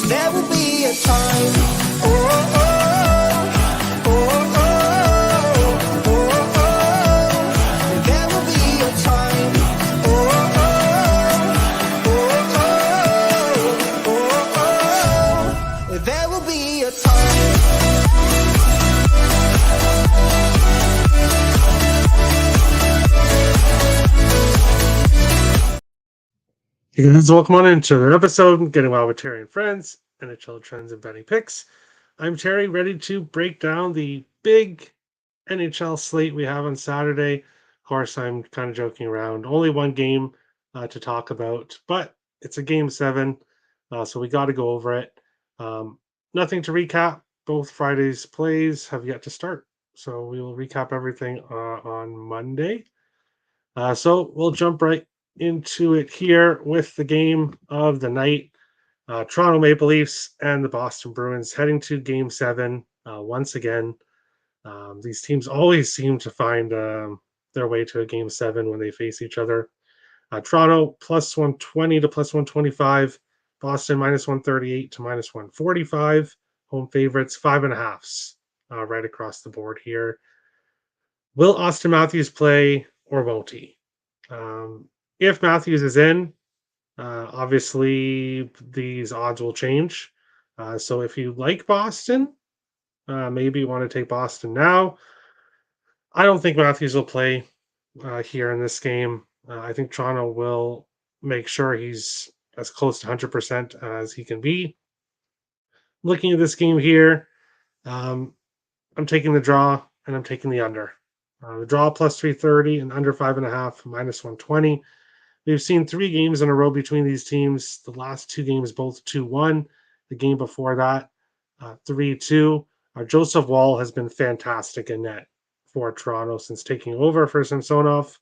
There will be a time. Oh, oh, oh, oh, oh, oh, oh. There will be a time. Oh, oh, oh, oh, oh, oh. There will be a time. Hey guys, welcome on into another episode of Getting Wild with Terry and Friends, NHL Trends and Betting Picks. I'm Terry, ready to break down the big NHL slate we have on Saturday. Of course, I'm kind of joking around. Only one game to talk about, but it's a game 7, so we got to go over it. Nothing to recap. Both Friday's plays have yet to start, so we will recap everything on Monday. So we'll jump right into it here with the game of the night. Toronto Maple Leafs and the Boston Bruins heading to game 7 once again. These teams always seem to find their way to a game 7 when they face each other. Toronto plus 120 to plus 125. Boston minus 138 to minus 145. Home favorites, 5.5s right across the board here. Will Austin Matthews play or won't he? If Matthews is in, obviously these odds will change. So if you like Boston, maybe you want to take Boston now. I don't think Matthews will play here in this game. I think Toronto will make sure he's as close to 100% as he can be. Looking at this game here, I'm taking the draw and I'm taking the under. The draw plus 330 and under 5.5 minus 120. We've seen 3 games in a row between these teams. The last 2 games both 2-1. The game before that, 3-2. Joseph Woll has been fantastic in net for Toronto since taking over for Samsonov.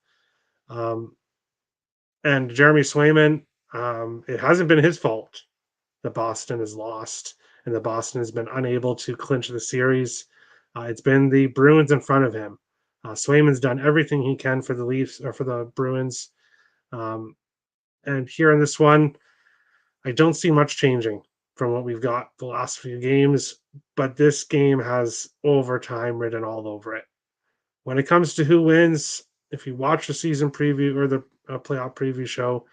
And Jeremy Swayman, it hasn't been his fault that Boston has lost and that Boston has been unable to clinch the series. It's been the Bruins in front of him. Swayman's done everything he can for the Leafs or for the Bruins. And here in this one, I don't see much changing from what we've got the last few games, but this game has overtime written all over it. When it comes to who wins, if you watch the season preview or the playoff preview show,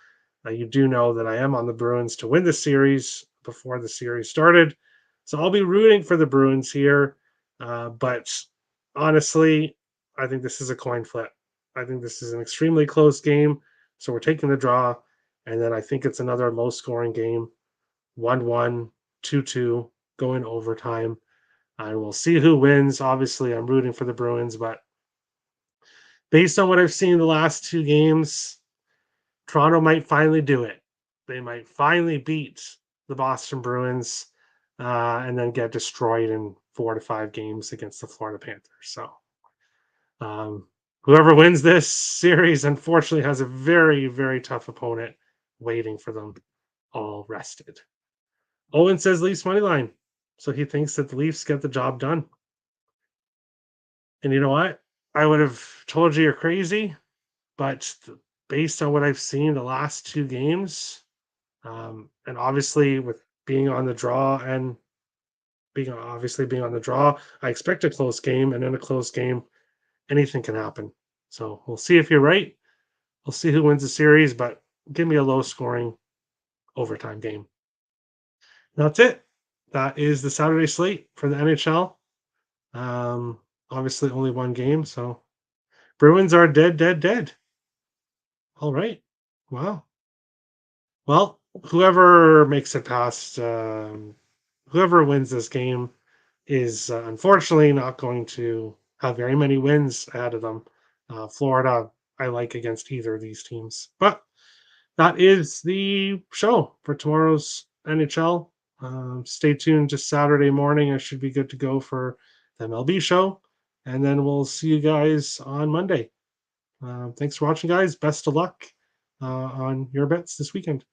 you do know that I am on the Bruins to win the series before the series started. So I'll be rooting for the Bruins here. But honestly, I think this is a coin flip. I think this is an extremely close game. So we're taking the draw. And then I think it's another low scoring game 1-1, 2-2, going overtime. And we'll see who wins. Obviously, I'm rooting for the Bruins, but based on what I've seen in the last 2 games, Toronto might finally do it. They might finally beat the Boston Bruins and then get destroyed in 4 to 5 games against the Florida Panthers. So whoever wins this series, unfortunately, has a very, very tough opponent waiting for them all rested. Owen says Leafs money line. So he thinks that the Leafs get the job done. And you know what? I would have told you you're crazy, but based on what I've seen the last 2 games, and obviously with being on the draw and being on the draw, I expect a close game, and in a close game, anything can happen. So we'll see if you're right. We'll see who wins the series, but give me a low scoring overtime game. That's it. That is the Saturday slate for the NHL. Obviously only one game, so Bruins are dead. All right. Wow. Well, whoever makes it past, whoever wins this game is unfortunately not going to have very many wins ahead of them. Florida, I like against either of these teams. But that is the show for tomorrow's NHL. Stay tuned just Saturday morning. I should be good to go for the MLB show. And then we'll see you guys on Monday. Thanks for watching, guys. Best of luck on your bets this weekend.